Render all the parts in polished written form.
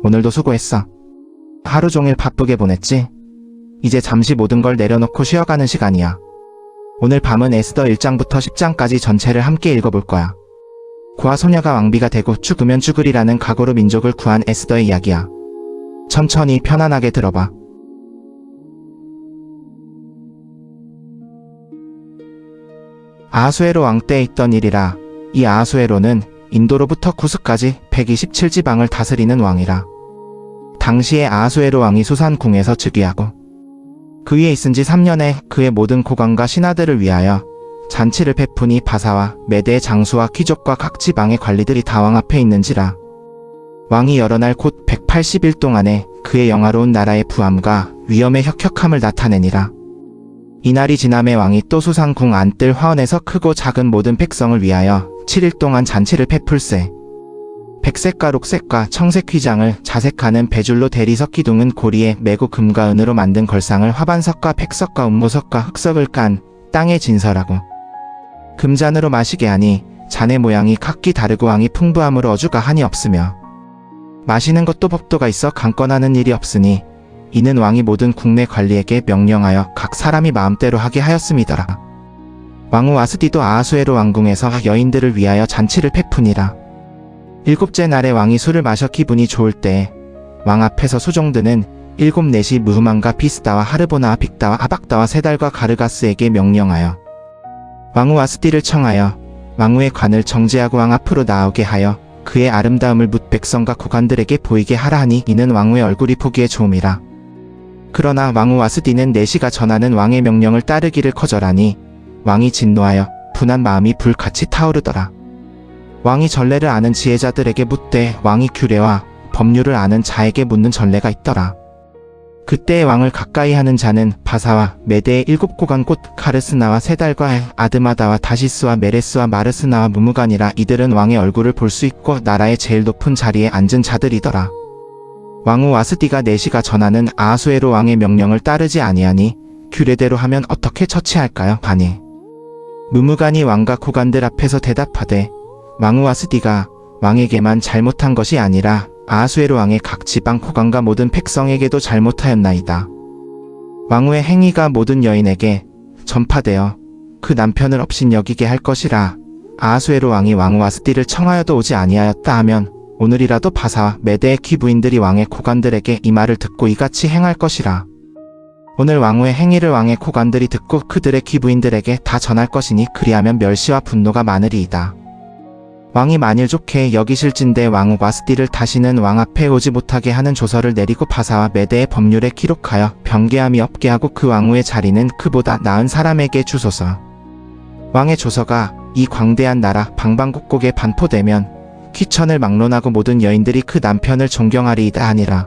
오늘도 수고했어. 하루 종일 바쁘게 보냈지? 이제 잠시 모든 걸 내려놓고 쉬어가는 시간이야. 오늘 밤은 에스더 1장부터 10장까지 전체를 함께 읽어볼 거야. 고아 소녀가 왕비가 되고 죽으면 죽으리라는 각오로 민족을 구한 에스더의 이야기야. 천천히 편안하게 들어봐. 아하수에로 왕 때에 있던 일이라. 이 아하수에로는 인도로부터 구스까지 127지방을 다스리는 왕이라. 당시에 아하수에로 왕이 수산궁에서 즉위하고 그 위에 있은 지 3년에 그의 모든 고관과 신하들을 위하여 잔치를 베푸니 바사와 메대의 장수와 귀족과 각 지방의 관리들이 다 왕 앞에 있는지라. 왕이 여러 날 곧 180일 동안에 그의 영화로운 나라의 부함과 위엄의 혁혁함을 나타내니라. 이날이 지남에 왕이 또 수산궁 안뜰 화원에서 크고 작은 모든 백성을 위하여 7일 동안 잔치를 베풀세. 백색과 록색과 청색 휘장을 자색하는 배줄로 대리석 기둥은 고리에 매고 금과 은으로 만든 걸상을 화반석과 백석과 운모석과 흑석을 깐 땅에 진설하고 금잔으로 마시게 하니 잔의 모양이 각기 다르고 왕이 풍부함으로 어주가 한이 없으며 마시는 것도 법도가 있어 강권하는 일이 없으니 이는 왕이 모든 국내 관리에게 명령하여 각 사람이 마음대로 하게 하였음이더라. 왕후 와스디도 아하수에로 왕궁에서 여인들을 위하여 잔치를 베푸니라. 7째 날에 왕이 술을 마셔 기분이 좋을 때에 왕 앞에서 수종드는 7넷이 무흐만과 비스다와 하르보나와 빅다와 아박다와 세달과 가르가스에게 명령하여 왕후 와스디를 청하여 왕후의 관을 정지하고 왕 앞으로 나오게 하여 그의 아름다움을 뭇 백성과 고관들에게 보이게 하라 하니 이는 왕후의 얼굴이 보기에 좋음이라. 그러나 왕후 와스디는 내시가 전하는 왕의 명령을 따르기를 거절하니 왕이 진노하여 분한 마음이 불같이 타오르더라. 왕이 전례를 아는 지혜자들에게 묻되 왕이 규례와 법률을 아는 자에게 묻는 전례가 있더라. 그때의 왕을 가까이 하는 자는 바사와 메대의 7고관 곧 카르스나와 세달과 아드마다와 다시스와 메레스와 마르스나와 무무간이라. 이들은 왕의 얼굴을 볼 수 있고 나라의 제일 높은 자리에 앉은 자들이더라. 왕후 와스디가 내시가 전하는 아하수에로 왕의 명령을 따르지 아니하니 규례대로 하면 어떻게 처치할까요? 하니 무무간이 왕과 고관들 앞에서 대답하되 왕후 와스디가 왕에게만 잘못한 것이 아니라 아하수에로 왕의 각 지방 고관과 모든 백성에게도 잘못하였나이다. 왕후의 행위가 모든 여인에게 전파되어 그 남편을 업신여기게 할 것이라. 아하수에로 왕이 왕후 와스디를 청하여도 오지 아니하였다 하면 오늘이라도 바사와 메대의 귀부인들이 왕의 고관들에게 이 말을 듣고 이같이 행할 것이라. 오늘 왕후의 행위를 왕의 고관들이 듣고 그들의 귀부인들에게 다 전할 것이니 그리하면 멸시와 분노가 많으리이다. 왕이 만일 좋게 여기실진대 왕후 와스디를 다시는 왕 앞에 오지 못하게 하는 조서를 내리고 바사와 메대의 법률에 기록하여 변개함이 없게 하고 그 왕후의 자리는 그보다 나은 사람에게 주소서. 왕의 조서가 이 광대한 나라 방방곡곡에 반포되면 귀천을 막론하고 모든 여인들이 그 남편을 존경하리이다 하니라.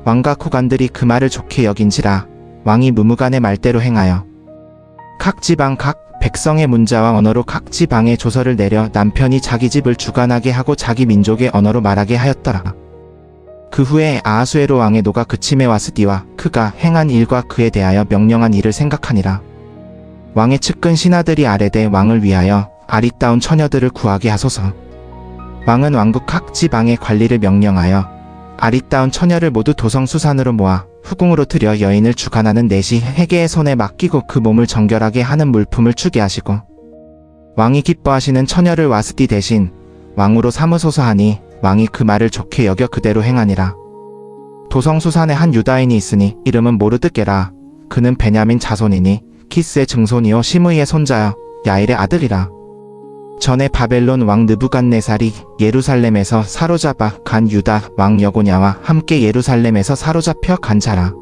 왕과 고관들이 그 말을 좋게 여긴지라. 왕이 무무간의 말대로 행하여 각 지방 각 백성의 문자와 언어로 각 지방에 조서를 내려 남편이 자기 집을 주관하게 하고 자기 민족의 언어로 말하게 하였더라. 그 후에 아하수에로 왕의 노가 그침에 와스디와 그가 행한 일과 그에 대하여 명령한 일을 생각하니라. 왕의 측근 신하들이 아뢰되 왕을 위하여 아리따운 처녀들을 구하게 하소서. 왕은 왕국 각 지방의 관리를 명령하여 아리따운 처녀를 모두 도성수산으로 모아 후궁으로 들여 여인을 주관하는 넷이 해계의 손에 맡기고 그 몸을 정결하게 하는 물품을 주게 하시고 왕이 기뻐하시는 처녀를 와스디 대신 왕으로 삼으소서 하니 왕이 그 말을 좋게 여겨 그대로 행하니라. 도성수산에 한 유다인이 있으니 이름은 모르드게라. 그는 베냐민 자손이니 키스의 증손이요 시므이의 손자여 야일의 아들이라. 전에 바벨론 왕 느부갓네살이 예루살렘에서 사로잡아 간 유다 왕 여고냐와 함께 예루살렘에서 사로잡혀 간 자라.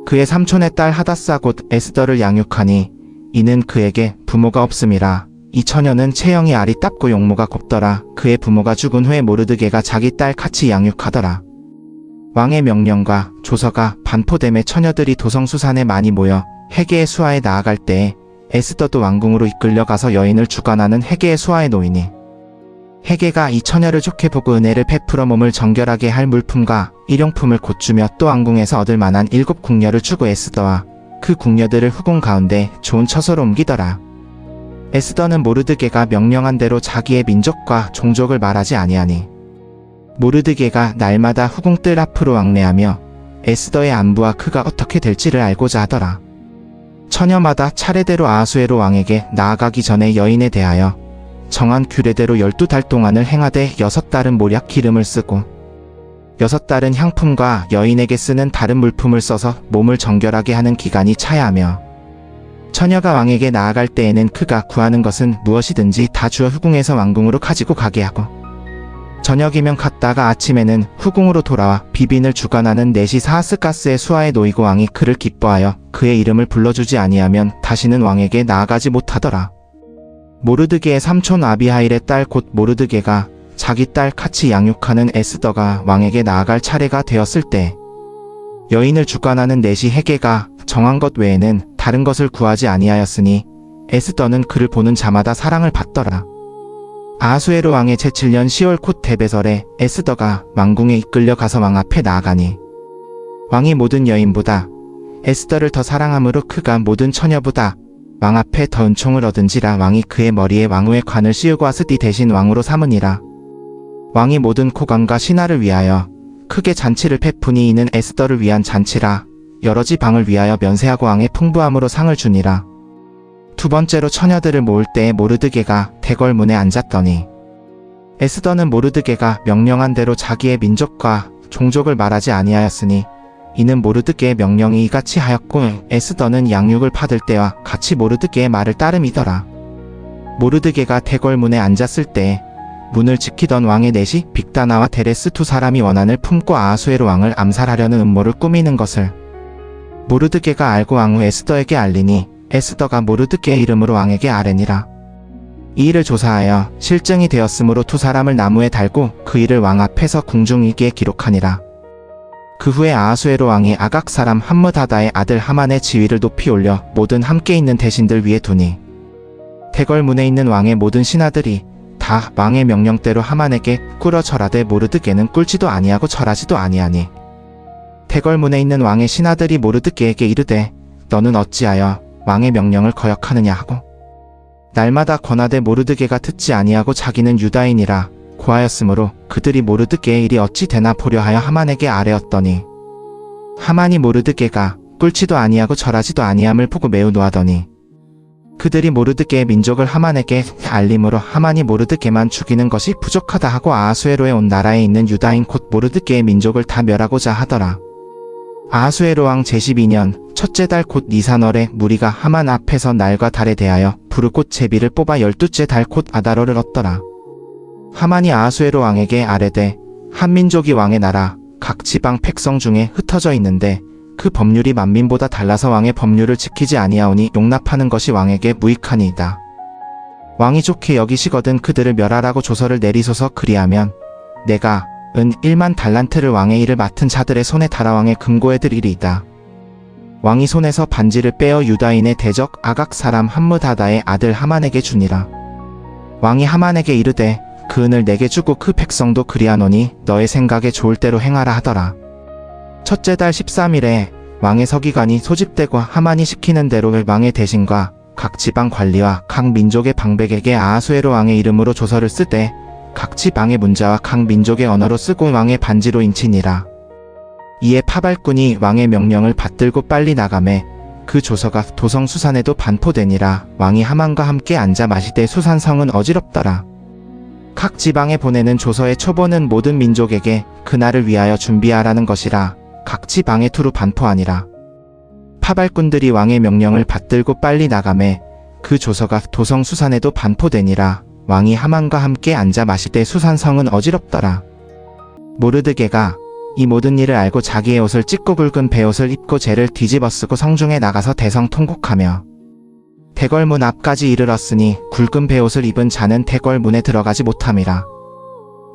그의 삼촌의 딸 하다사 곧 에스더를 양육하니 이는 그에게 부모가 없음이라. 이 처녀는 체형이 아리따고 용모가 곱더라. 그의 부모가 죽은 후에 모르드게가 자기 딸 같이 양육하더라. 왕의 명령과 조서가 반포됨에 처녀들이 도성수산에 많이 모여 해계의 수하에 나아갈 때에 에스더도 왕궁으로 이끌려가서 여인을 주관하는 해계의 수하에 놓이니 해계가 이 처녀를 좋게 보고 은혜를 베풀어 몸을 정결하게 할 물품과 일용품을 곧 주며 또 왕궁에서 얻을 만한 7 궁녀를 주고 에스더와 그 궁녀들을 후궁 가운데 좋은 처소로 옮기더라. 에스더는 모르드게가 명령한 대로 자기의 민족과 종족을 말하지 아니하니 모르드게가 날마다 후궁들 앞으로 왕래하며 에스더의 안부와 그가 어떻게 될지를 알고자 하더라. 처녀마다 차례대로 아하수에로 왕에게 나아가기 전에 여인에 대하여 정한 규례대로 12달 동안을 행하되 6달은 모략 기름을 쓰고 6달은 향품과 여인에게 쓰는 다른 물품을 써서 몸을 정결하게 하는 기간이 차야 하며 처녀가 왕에게 나아갈 때에는 그가 구하는 것은 무엇이든지 다 주어 후궁에서 왕궁으로 가지고 가게 하고 저녁이면 갔다가 아침에는 후궁으로 돌아와 비빈을 주관하는 네시 사하스가스의 수하에 놓이고 왕이 그를 기뻐하여 그의 이름을 불러주지 아니하면 다시는 왕에게 나아가지 못하더라. 모르드게의 삼촌 아비하일의 딸 곧 모르드게가 자기 딸 같이 양육하는 에스더가 왕에게 나아갈 차례가 되었을 때 여인을 주관하는 네시 헤게가 정한 것 외에는 다른 것을 구하지 아니하였으니 에스더는 그를 보는 자마다 사랑을 받더라. 아하수에로 왕의 제7년 10월 곧 데베설에 에스더가 왕궁에 이끌려 가서 왕 앞에 나아가니 왕이 모든 여인보다 에스더를 더 사랑함으로 그가 모든 처녀보다 왕 앞에 더 은총을 얻은지라 왕이 그의 머리에 왕후의 관을 씌우고 와스디 대신 왕으로 삼으니라. 왕이 모든 코간과 신하를 위하여 크게 잔치를 베푸니 이는 에스더를 위한 잔치라. 여러 지방을 위하여 면세하고 왕의 풍부함으로 상을 주니라. 두 번째로 처녀들을 모을 때에 모르드게가 대궐문에 앉았더니 에스더는 모르드게가 명령한 대로 자기의 민족과 종족을 말하지 아니하였으니 이는 모르드게의 명령이 이같이 하였고 에스더는 양육을 받을 때와 같이 모르드게의 말을 따름이더라. 모르드게가 대궐문에 앉았을 때 문을 지키던 왕의 넷이 빅다나와 데레스 두 사람이 원한을 품고 아하수에로 왕을 암살하려는 음모를 꾸미는 것을 모르드게가 알고 왕후 에스더에게 알리니 에스더가 모르드게의 이름으로 왕에게 아뢰니라. 이 일을 조사하여 실증이 되었으므로 두 사람을 나무에 달고 그 일을 왕 앞에서 궁중일기에 기록하니라. 그 후에 아하수에로 왕이 아각 사람 함므다다의 아들 하만의 지위를 높이 올려 모든 함께 있는 대신들 위에 두니 대궐문에 있는 왕의 모든 신하들이 다 왕의 명령대로 하만에게 꿇어 절하되 모르드게는 꿇지도 아니하고 절하지도 아니하니 대궐문에 있는 왕의 신하들이 모르드게에게 이르되 너는 어찌하여 왕의 명령을 거역하느냐 하고 날마다 권하되 모르드게가 듣지 아니하고 자기는 유다인이라 고하였으므로 그들이 모르드게의 일이 어찌 되나 보려 하여 하만에게 아뢰었더니 하만이 모르드게가 꿇지도 아니하고 절하지도 아니함을 보고 매우 노하더니 그들이 모르드게의 민족을 하만에게 알림으로 하만이 모르드게만 죽이는 것이 부족하다 하고 아하수에로에 온 나라에 있는 유다인 곧 모르드게의 민족을 다 멸하고자 하더라. 아하수에로 왕 제12년 첫째 달 곧 니산월에 무리가 하만 앞에서 날과 달에 대하여 부르꽃 제비를 뽑아 12째 달 곧 아다로를 얻더라. 하만이 아하수에로 왕에게 아뢰되 한 민족이 왕의 나라 각 지방 백성 중에 흩어져 있는데 그 법률이 만민보다 달라서 왕의 법률을 지키지 아니하오니 용납하는 것이 왕에게 무익하니이다. 왕이 좋게 여기시거든 그들을 멸하라고 조서를 내리소서. 그리하면 내가 은 1만 달란트를 왕의 일을 맡은 자들의 손에 달아 왕의 금고에 드리리이다. 왕이 손에서 반지를 빼어 유다인의 대적 아각 사람 함므다다의 아들 하만에게 주니라. 왕이 하만에게 이르되 그 은을 내게 주고 그 백성도 그리하노니 너의 생각에 좋을 대로 행하라 하더라. 첫째 달 13일에 왕의 서기관이 소집되고 하만이 시키는 대로 왕의 대신과 각 지방 관리와 각 민족의 방백에게 아하수에로 왕의 이름으로 조서를 쓰되 각 지방의 문자와 각 민족의 언어로 쓰고 왕의 반지로 인치니라. 이에 파발꾼이 왕의 명령을 받들고 빨리 나가매 그 조서가 도성 수산에도 반포되니라. 왕이 하만과 함께 앉아 마시되 수산성은 어지럽더라. 각 지방에 보내는 조서의 초본은 모든 민족에게 그날을 위하여 준비하라는 것이라 각 지방에 두루 반포하니라. 파발꾼들이 왕의 명령을 받들고 빨리 나가매 그 조서가 도성 수산에도 반포되니라. 왕이 하만과 함께 앉아 마시되 수산성은 어지럽더라. 모르드게가 이 모든 일을 알고 자기의 옷을 찢고 굵은 베옷을 입고 재를 뒤집어 쓰고 성중에 나가서 대성 통곡하며 대궐문 앞까지 이르렀으니 굵은 베옷을 입은 자는 대궐문에 들어가지 못함이라.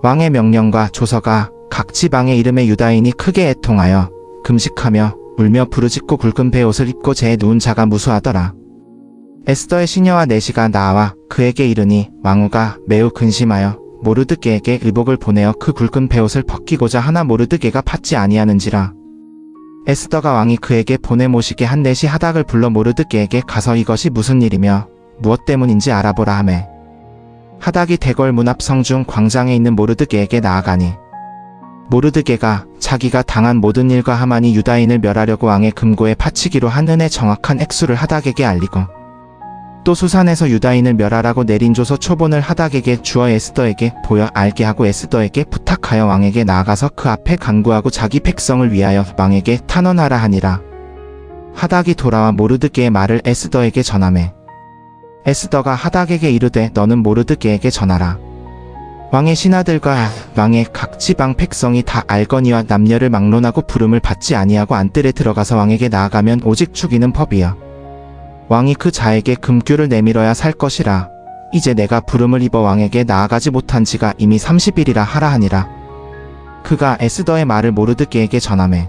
왕의 명령과 조서가 각 지방의 이름의 유다인이 크게 애통하여 금식하며 울며 부르짖고 굵은 베옷을 입고 재에 누운 자가 무수하더라. 에스더의 시녀와 네시가 나와 그에게 이르니 왕후가 매우 근심하여 모르드게에게 의복을 보내어 그 굵은 베옷을 벗기고자 하나 모르드게가 받지 아니하는지라. 에스더가 왕이 그에게 보내 모시게 한 네시 하닥을 불러 모르드게에게 가서 이것이 무슨 일이며 무엇 때문인지 알아보라 하매 하닥이 대궐문 앞 성중 광장에 있는 모르드게에게 나아가니 모르드게가 자기가 당한 모든 일과 하만이 유다인을 멸하려고 왕의 금고에 바치기로 한 은의 정확한 액수를 하닥에게 알리고 또 수산에서 유다인을 멸하라고 내린 조서 초본을 하닥에게 주어 에스더에게 보여 알게 하고 에스더에게 부탁하여 왕에게 나아가서 그 앞에 간구하고 자기 백성을 위하여 왕에게 탄원하라 하니라. 하닥이 돌아와 모르드게의 말을 에스더에게 전하매 에스더가 하닥에게 이르되 너는 모르드게에게 전하라. 왕의 신하들과 왕의 각 지방 백성이 다 알거니와 남녀를 막론하고 부름을 받지 아니하고 안뜰에 들어가서 왕에게 나아가면 오직 죽이는 법이여. 왕이 그 자에게 금규를 내밀어야 살 것이라. 이제 내가 부름을 입어 왕에게 나아가지 못한 지가 이미 30일이라 하라 하니라. 그가 에스더의 말을 모르드게에게 전하매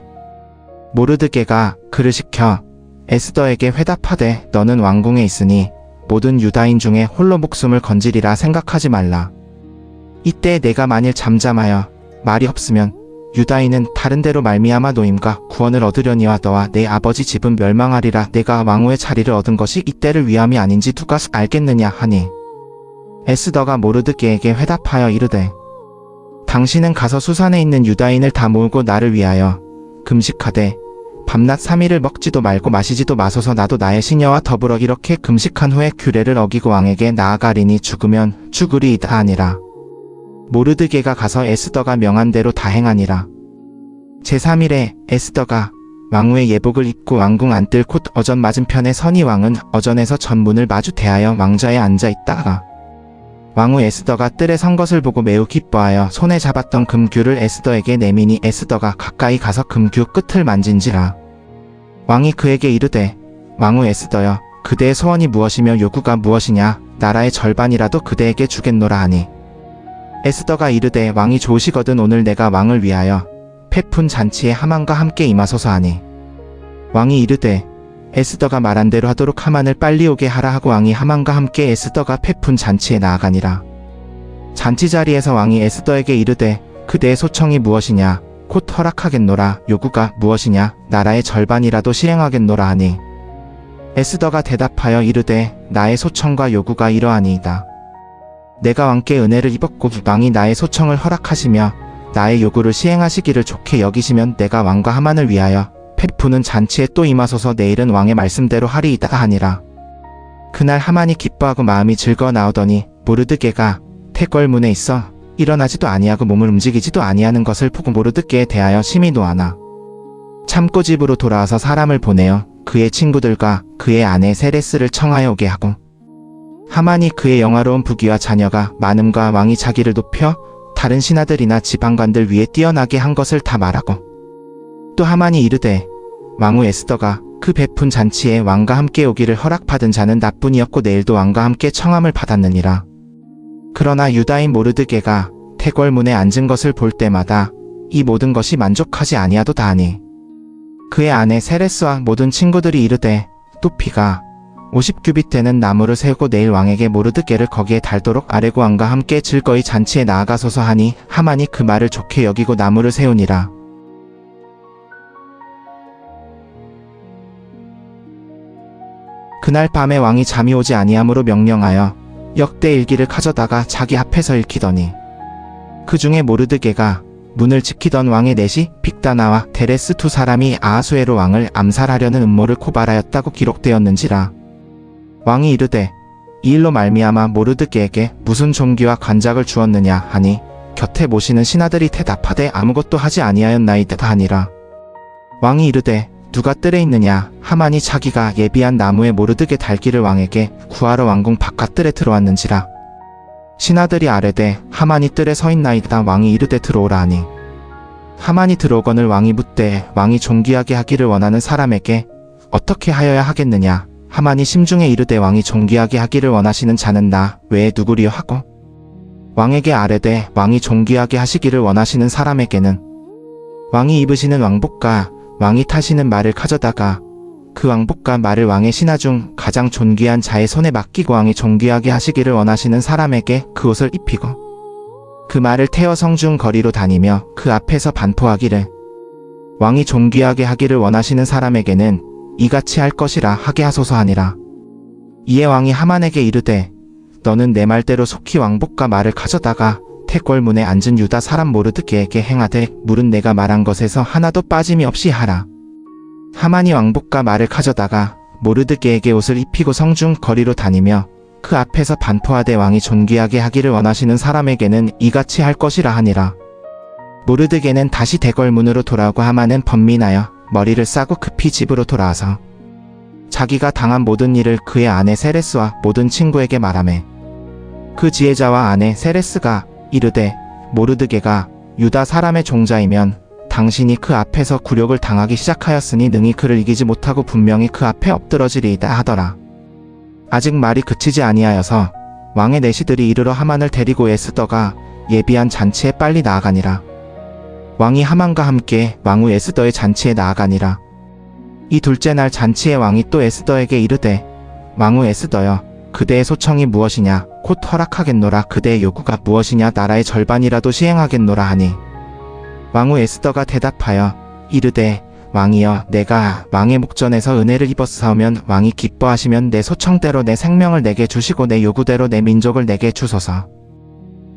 모르드게가 그를 시켜 에스더에게 회답하되 너는 왕궁에 있으니 모든 유다인 중에 홀로 목숨을 건지리라 생각하지 말라. 이때 내가 만일 잠잠하여 말이 없으면 유다인은 다른 데로 말미암아 노임과 구원을 얻으려니와 너와 내 아버지 집은 멸망하리라. 내가 왕후의 자리를 얻은 것이 이때를 위함이 아닌지 누가 알겠느냐 하니 에스더가 모르드게에게 회답하여 이르되 당신은 가서 수산에 있는 유다인을 다 모으고 나를 위하여 금식하되 밤낮 3일을 먹지도 말고 마시지도 마소서. 나도 나의 시녀와 더불어 이렇게 금식한 후에 규례를 어기고 왕에게 나아가리니 죽으면 죽으리이다 하니라. 모르드게가 가서 에스더가 명한 대로 다 행하니라. 제3일에 에스더가 왕후의 예복을 입고 왕궁 안뜰 곧 어전 맞은편에 서니 왕은 어전에서 전문을 마주 대하여 왕좌에 앉아 있다가 왕후 에스더가 뜰에 선 것을 보고 매우 기뻐하여 손에 잡았던 금규를 에스더에게 내미니 에스더가 가까이 가서 금규 끝을 만진지라. 왕이 그에게 이르되 왕후 에스더여 그대의 소원이 무엇이며 요구가 무엇이냐. 나라의 절반이라도 그대에게 주겠노라 하니 에스더가 이르되 왕이 좋으시거든 오늘 내가 왕을 위하여 폐푼 잔치에 하만과 함께 임하소서 하니 왕이 이르되 에스더가 말한 대로 하도록 하만을 빨리 오게 하라 하고 왕이 하만과 함께 에스더가 폐푼 잔치에 나아가니라. 잔치 자리에서 왕이 에스더에게 이르되 그대의 소청이 무엇이냐. 곧 허락하겠노라. 요구가 무엇이냐. 나라의 절반이라도 시행하겠노라 하니 에스더가 대답하여 이르되 나의 소청과 요구가 이러하니이다. 내가 왕께 은혜를 입었고 왕이 나의 소청을 허락하시며 나의 요구를 시행하시기를 좋게 여기시면 내가 왕과 하만을 위하여 폐푸는 잔치에 또 임하소서. 내일은 왕의 말씀대로 하리이다 하니라. 그날 하만이 기뻐하고 마음이 즐거워 나오더니 모르드게가 태궐문에 있어 일어나지도 아니하고 몸을 움직이지도 아니하는 것을 보고 모르드게에 대하여 심히 노하나 참고 집으로 돌아와서 사람을 보내어 그의 친구들과 그의 아내 세레스를 청하여 오게 하고 하만이 그의 영화로운 부귀와 자녀가 많음과 왕이 자기를 높여 다른 신하들이나 지방관들 위에 뛰어나게 한 것을 다 말하고 또 하만이 이르되 왕후 에스더가 그 베푼 잔치에 왕과 함께 오기를 허락받은 자는 나뿐이었고 내일도 왕과 함께 청함을 받았느니라. 그러나 유다인 모르드게가 태궐문에 앉은 것을 볼 때마다 이 모든 것이 만족하지 아니하도다 하니 그의 아내 세레스와 모든 친구들이 이르되 높이가 50규빗 되는 나무를 세우고 내일 왕에게 모르드게를 거기에 달도록 아뢰고 왕과 함께 즐거이 잔치에 나아가소서 하니 하만이 그 말을 좋게 여기고 나무를 세우니라. 그날 밤에 왕이 잠이 오지 아니하므로 명령하여 역대 일기를 가져다가 자기 앞에서 읽히더니 그 중에 모르드게가 문을 지키던 왕의 넷이 빅다나와 데레스 두 사람이 아하수에로 왕을 암살하려는 음모를 고발하였다고 기록되었는지라. 왕이 이르되 이 일로 말미암아 모르드게에게 무슨 존귀와 관작을 주었느냐 하니 곁에 모시는 신하들이 대답하되 아무것도 하지 아니하였나이다 하니라. 왕이 이르되 누가 뜰에 있느냐. 하만이 자기가 예비한 나무에 모르드게 달기를 왕에게 구하러 왕궁 바깥뜰에 들어왔는지라. 신하들이 아뢰되 하만이 뜰에 서 있나이다. 왕이 이르되 들어오라 하니 하만이 들어오거늘 왕이 묻되 왕이 존귀하게 하기를 원하는 사람에게 어떻게 하여야 하겠느냐. 하만이 심중에 이르되 왕이 존귀하게 하기를 원하시는 자는 나 외에 누구리요 하고 왕에게 아뢰되 왕이 존귀하게 하시기를 원하시는 사람에게는 왕이 입으시는 왕복과 왕이 타시는 말을 가져다가 그 왕복과 말을 왕의 신하 중 가장 존귀한 자의 손에 맡기고 왕이 존귀하게 하시기를 원하시는 사람에게 그 옷을 입히고 그 말을 태워 성중 거리로 다니며 그 앞에서 반포하기를 왕이 존귀하게 하기를 원하시는 사람에게는 이같이 할 것이라 하게 하소서 하니라. 이에 왕이 하만에게 이르되 너는 내 말대로 속히 왕복과 말을 가져다가 태궐문에 앉은 유다 사람 모르드게에게 행하되 물은 내가 말한 것에서 하나도 빠짐이 없이 하라. 하만이 왕복과 말을 가져다가 모르드게에게 옷을 입히고 성중 거리로 다니며 그 앞에서 반포하되 왕이 존귀하게 하기를 원하시는 사람에게는 이같이 할 것이라 하니라. 모르드게는 다시 대궐문으로 돌아오고 하만은 번민하여 머리를 싸고 급히 집으로 돌아와서 자기가 당한 모든 일을 그의 아내 세레스와 모든 친구에게 말하매 그 지혜자와 아내 세레스가 이르되 모르드게가 유다 사람의 종자이면 당신이 그 앞에서 굴욕을 당하기 시작하였으니 능히 그를 이기지 못하고 분명히 그 앞에 엎드러지리이다 하더라. 아직 말이 그치지 아니하여서 왕의 내시들이 이르러 하만을 데리고 에스더가 예비한 잔치에 빨리 나아가니라. 왕이 하만과 함께 왕후 에스더의 잔치에 나아가니라. 이 둘째 날 잔치에 왕이 또 에스더에게 이르되 왕후 에스더여 그대의 소청이 무엇이냐 곧 허락하겠노라. 그대의 요구가 무엇이냐 나라의 절반이라도 시행하겠노라 하니 왕후 에스더가 대답하여 이르되 왕이여 내가 왕의 목전에서 은혜를 입었사오면 왕이 기뻐하시면 내 소청대로 내 생명을 내게 주시고 내 요구대로 내 민족을 내게 주소서.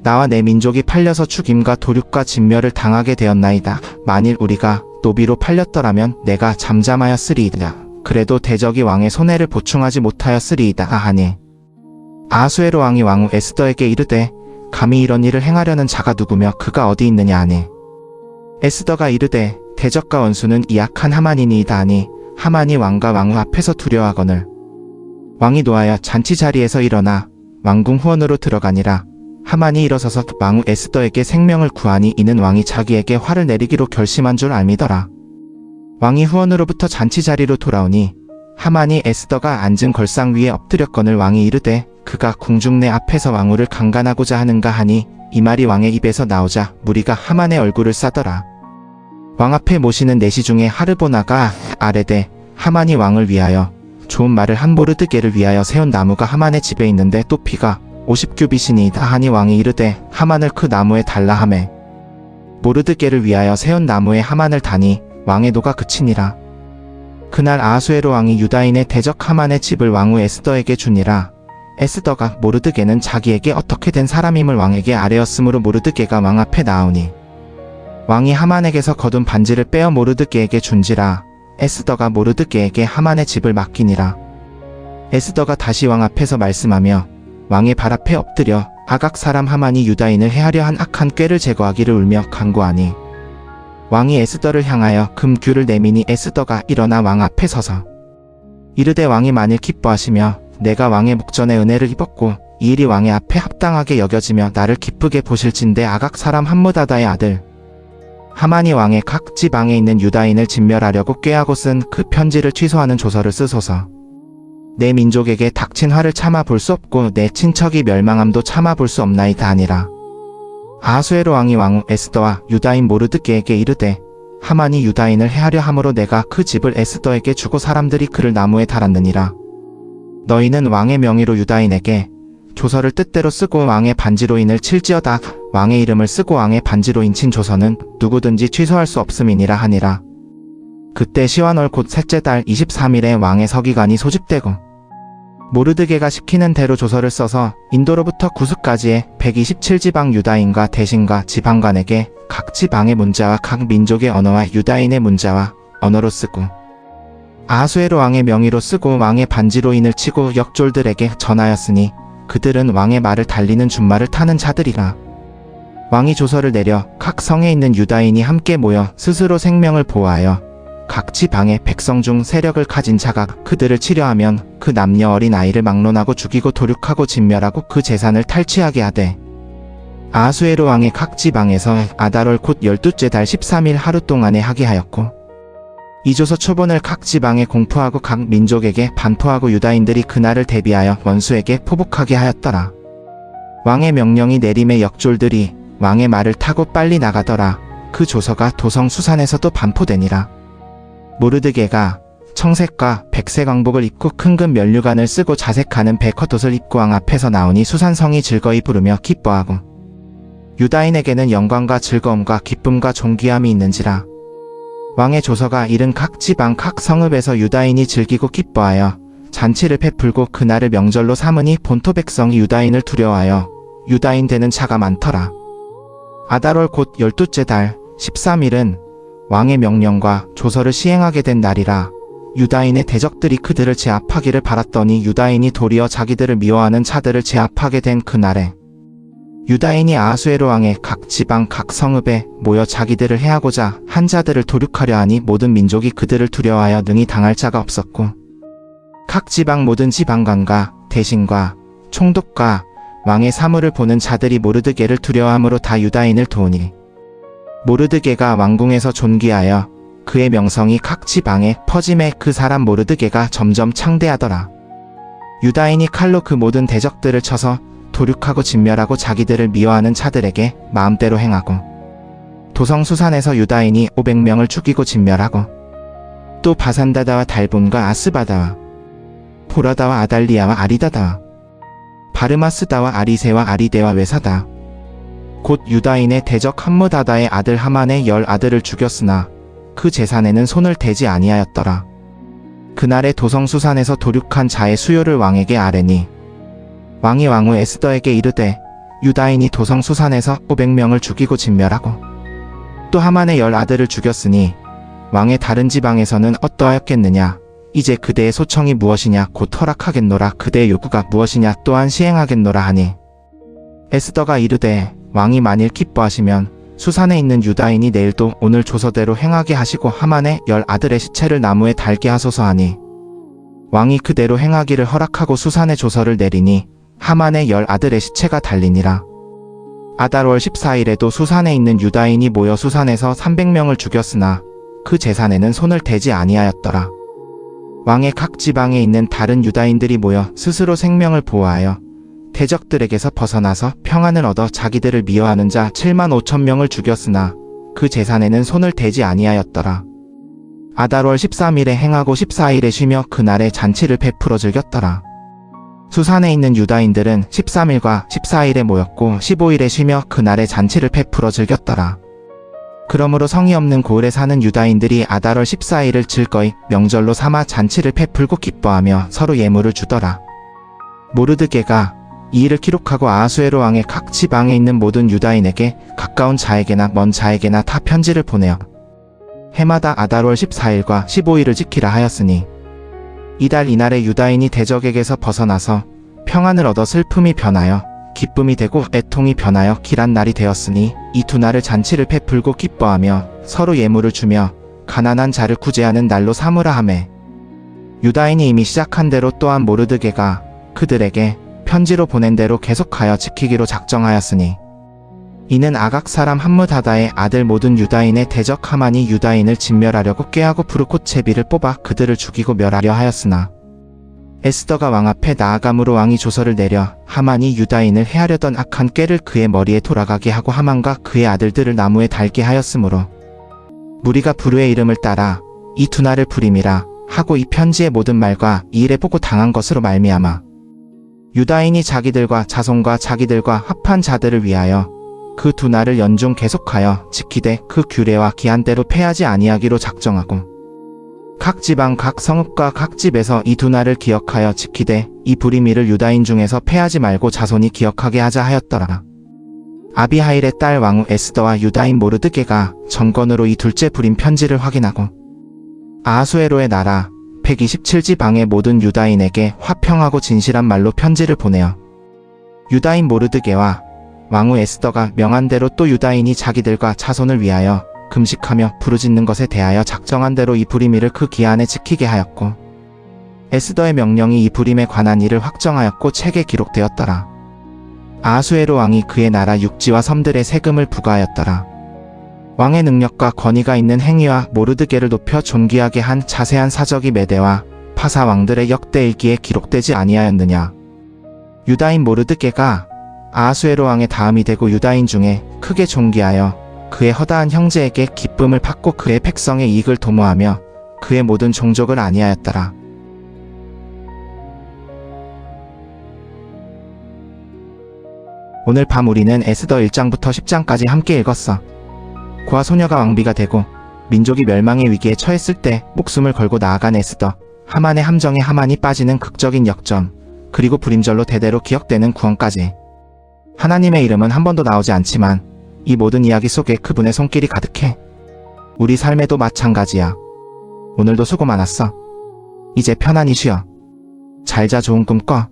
나와 내 민족이 팔려서 죽임과 도륙과 진멸을 당하게 되었나이다. 만일 우리가 노비로 팔렸더라면 내가 잠잠하였으리이다. 그래도 대적이 왕의 손해를 보충하지 못하였으리이다 하니 아하수에로 왕이 왕후 에스더에게 이르되 감히 이런 일을 행하려는 자가 누구며 그가 어디 있느냐 하니 에스더가 이르되 대적과 원수는 이 악한 하만이니이다 하니 하만이 왕과 왕후 앞에서 두려워하거늘 왕이 노하여 잔치 자리에서 일어나 왕궁 후원으로 들어가니라. 하만이 일어서서 왕후 에스더에게 생명을 구하니 이는 왕이 자기에게 화를 내리기로 결심한 줄 알미더라. 왕이 후원으로부터 잔치 자리로 돌아오니 하만이 에스더가 앉은 걸상 위에 엎드렸거늘 왕이 이르되 그가 궁중 내 앞에서 왕후를 강간하고자 하는가 하니 이 말이 왕의 입에서 나오자 무리가 하만의 얼굴을 싸더라. 왕 앞에 모시는 내시 중에 하르보나가 아뢰되 하만이 왕을 위하여 좋은 말을 한 모르드게를 위하여 세운 나무가 하만의 집에 있는데 높이가 50규빗이니이다 하니 왕이 이르되 하만을 그 나무에 달라 하매 모르드게를 위하여 세운 나무에 하만을 다니 왕의 노가 그치니라. 그날 아하수에로 왕이 유다인의 대적 하만의 집을 왕후 에스더에게 주니라. 에스더가 모르드게는 자기에게 어떻게 된 사람임을 왕에게 아뢰었으므로 모르드게가 왕 앞에 나오니 왕이 하만에게서 거둔 반지를 빼어 모르드게에게 준지라. 에스더가 모르드게에게 하만의 집을 맡기니라. 에스더가 다시 왕 앞에서 말씀하며 왕의 발 앞에 엎드려 아각 사람 하만이 유다인을 해하려 한 악한 꾀를 제거하기를 울며 간구하니 왕이 에스더를 향하여 금규를 내미니 에스더가 일어나 왕 앞에 서서 이르되 왕이 만일 기뻐하시며 내가 왕의 목전에 은혜를 입었고 이 일이 왕의 앞에 합당하게 여겨지며 나를 기쁘게 보실진대 아각 사람 함므다다의 아들 하만이 왕의 각 지방에 있는 유다인을 진멸하려고 꾀하고 쓴 그 편지를 취소하는 조서를 쓰소서. 내 민족에게 닥친 화를 참아 볼 수 없고 내 친척이 멸망함도 참아 볼 수 없나이다 하니라. 아하수에로 왕이 왕후 에스더와 유다인 모르드게에게 이르되 하만이 유다인을 해하려 함으로 내가 그 집을 에스더에게 주고 사람들이 그를 나무에 달았느니라. 너희는 왕의 명의로 유다인에게 조서를 뜻대로 쓰고 왕의 반지로 인을 칠지어다. 왕의 이름을 쓰고 왕의 반지로 인친 조서는 누구든지 취소할 수 없음이니라 하니라. 그때 시완월 곧 셋째 달 23일에 왕의 서기관이 소집되고 모르드게가 시키는 대로 조서를 써서 인도로부터 구스까지의 127지방 유다인과 대신과 지방관에게 각 지방의 문자와 각 민족의 언어와 유다인의 문자와 언어로 쓰고 아하수에로 왕의 명의로 쓰고 왕의 반지로 인을 치고 역졸들에게 전하였으니 그들은 왕의 말을 달리는 준말을 타는 자들이라. 왕이 조서를 내려 각 성에 있는 유다인이 함께 모여 스스로 생명을 보호하여 각 지방의 백성 중 세력을 가진 자가 그들을 치려하면 그 남녀 어린 아이를 막론하고 죽이고 도륙하고 진멸하고 그 재산을 탈취하게 하되 아하수에로 왕이 각 지방에서 아달월 곧 12째 달 13일 하루 동안에 하게 하였고 이 조서 초본을 각 지방에 공포하고 각 민족에게 반포하고 유다인들이 그날을 대비하여 원수에게 포복하게 하였더라. 왕의 명령이 내림에 역졸들이 왕의 말을 타고 빨리 나가더라. 그 조서가 도성 수산에서도 반포되니라. 모르드게가 청색과 백색 왕복을 입고 큰금 면류관을 쓰고 자색하는 베컷옷을 입고 왕 앞에서 나오니 수산성이 즐거이 부르며 기뻐하고 유다인에게는 영광과 즐거움과 기쁨과 존귀함이 있는지라. 왕의 조서가 이른 각 지방 각 성읍에서 유다인이 즐기고 기뻐하여 잔치를 베풀고 그날을 명절로 삼으니 본토 백성이 유다인을 두려워하여 유다인 되는 자가 많더라. 아달월 곧 12째 달 13일은 왕의 명령과 조서를 시행하게 된 날이라 유다인의 대적들이 그들을 제압하기를 바랐더니 유다인이 도리어 자기들을 미워하는 자들을 제압하게 된 그날에 유다인이 아하수에로 왕의 각 지방 각 성읍에 모여 자기들을 해하고자 한 자들을 도륙하려 하니 모든 민족이 그들을 두려워하여 능히 당할 자가 없었고 각 지방 모든 지방관과 대신과 총독과 왕의 사물을 보는 자들이 모르드게를 두려워함으로 다 유다인을 도우니 모르드게가 왕궁에서 존귀하여 그의 명성이 각 지방에 퍼짐에 그 사람 모르드게가 점점 창대하더라. 유다인이 칼로 그 모든 대적들을 쳐서 도륙하고 진멸하고 자기들을 미워하는 자들에게 마음대로 행하고 도성수산에서 유다인이 500명을 죽이고 진멸하고 또 바산다다와 달본과 아스바다와 보라다와 아달리아와 아리다다와 바르마스다와 아리세와 아리데와 외사다 곧 유다인의 대적 함므다다의 아들 하만의 10 아들을 죽였으나 그 재산에는 손을 대지 아니하였더라. 그날에 도성수산에서 도륙한 자의 수요를 왕에게 아뢰니 왕이 왕후 에스더에게 이르되 유다인이 도성수산에서 500명을 죽이고 진멸하고 또 하만의 10 아들을 죽였으니 왕의 다른 지방에서는 어떠하였겠느냐. 이제 그대의 소청이 무엇이냐 곧 허락하겠노라. 그대의 요구가 무엇이냐 또한 시행하겠노라 하니 에스더가 이르되 왕이 만일 기뻐하시면 수산에 있는 유다인이 내일도 오늘 조서대로 행하게 하시고 하만의 10 아들의 시체를 나무에 달게 하소서 하니 왕이 그대로 행하기를 허락하고 수산에 조서를 내리니 하만의 10 아들의 시체가 달리니라. 아달월 14일에도 수산에 있는 유다인이 모여 수산에서 300명을 죽였으나 그 재산에는 손을 대지 아니하였더라. 왕의 각 지방에 있는 다른 유다인들이 모여 스스로 생명을 보호하여 대적들에게서 벗어나서 평안을 얻어 자기들을 미워하는 자 75,000명을 죽였으나 그 재산에는 손을 대지 아니하였더라. 아달월 13일에 행하고 14일에 쉬며 그날에 잔치를 베풀어 즐겼더라. 수산에 있는 유다인들은 13일과 14일에 모였고 15일에 쉬며 그날에 잔치를 베풀어 즐겼더라. 그러므로 성이 없는 고을에 사는 유다인들이 아달월 14일을 즐거이 명절로 삼아 잔치를 베풀고 기뻐하며 서로 예물을 주더라. 모르드게가 이 일을 기록하고 아하수에로 왕의 각 지방에 있는 모든 유다인에게 가까운 자에게나 먼 자에게나 다 편지를 보내어 해마다 아달월 14일과 15일을 지키라 하였으니 이달 이날에 유다인이 대적에게서 벗어나서 평안을 얻어 슬픔이 변하여 기쁨이 되고 애통이 변하여 길한 날이 되었으니 이 두 날을 잔치를 베풀고 기뻐하며 서로 예물을 주며 가난한 자를 구제하는 날로 삼으라 하매 유다인이 이미 시작한 대로 또한 모르드게가 그들에게 편지로 보낸 대로 계속하여 지키기로 작정하였으니 이는 아각 사람 함므다다의 아들 모든 유다인의 대적 하만이 유다인을 진멸하려고 꾀하고 부르콧 제비를 뽑아 그들을 죽이고 멸하려 하였으나 에스더가 왕 앞에 나아감으로 왕이 조서를 내려 하만이 유다인을 해하려던 악한 꾀를 그의 머리에 돌아가게 하고 하만과 그의 아들들을 나무에 달게 하였으므로 무리가 부르의 이름을 따라 이 두 날을 부림이라 하고 이 편지의 모든 말과 이 일에 보고 당한 것으로 말미암아 유다인이 자기들과 자손과 자기들과 합한 자들을 위하여 그 두 날을 연중 계속하여 지키되 그 규례와 기한대로 패하지 아니하기로 작정하고 각 지방 각 성읍과 각 집에서 이 두 날을 기억하여 지키되 이 부림일을 유다인 중에서 패하지 말고 자손이 기억하게 하자 하였더라. 아비하일의 딸 왕후 에스더와 유다인 모르드게가 점건으로 이 둘째 부림 편지를 확인하고 아하수에로의 나라 127지방의 모든 유다인에게 화평하고 진실한 말로 편지를 보내어 유다인 모르드게와 왕후 에스더가 명한 대로 또 유다인이 자기들과 자손을 위하여 금식하며 부르짖는 것에 대하여 작정한 대로 이 부림일을 그 기한에 지키게 하였고 에스더의 명령이 이 부림에 관한 일을 확정하였고 책에 기록되었더라. 아하수에로 왕이 그의 나라 육지와 섬들의 세금을 부과하였더라. 왕의 능력과 권위가 있는 행위와 모르드게를 높여 존귀하게 한 자세한 사적이 메대와 파사 왕들의 역대 일기에 기록되지 아니하였느냐. 유다인 모르드게가 아하수에로 왕의 다음이 되고 유다인 중에 크게 존귀하여 그의 허다한 형제에게 기쁨을 받고 그의 백성의 이익을 도모하며 그의 모든 종족을 안위하였더라. 오늘 밤 우리는 에스더 1장부터 10장까지 함께 읽었어. 고아 소녀가 왕비가 되고 민족이 멸망의 위기에 처했을 때 목숨을 걸고 나아간 에스더, 하만의 함정에 하만이 빠지는 극적인 역전, 그리고 불임절로 대대로 기억되는 구원까지. 하나님의 이름은 한 번도 나오지 않지만 이 모든 이야기 속에 그분의 손길이 가득해. 우리 삶에도 마찬가지야. 오늘도 수고 많았어. 이제 편안히 쉬어. 잘 자, 좋은 꿈 꿔.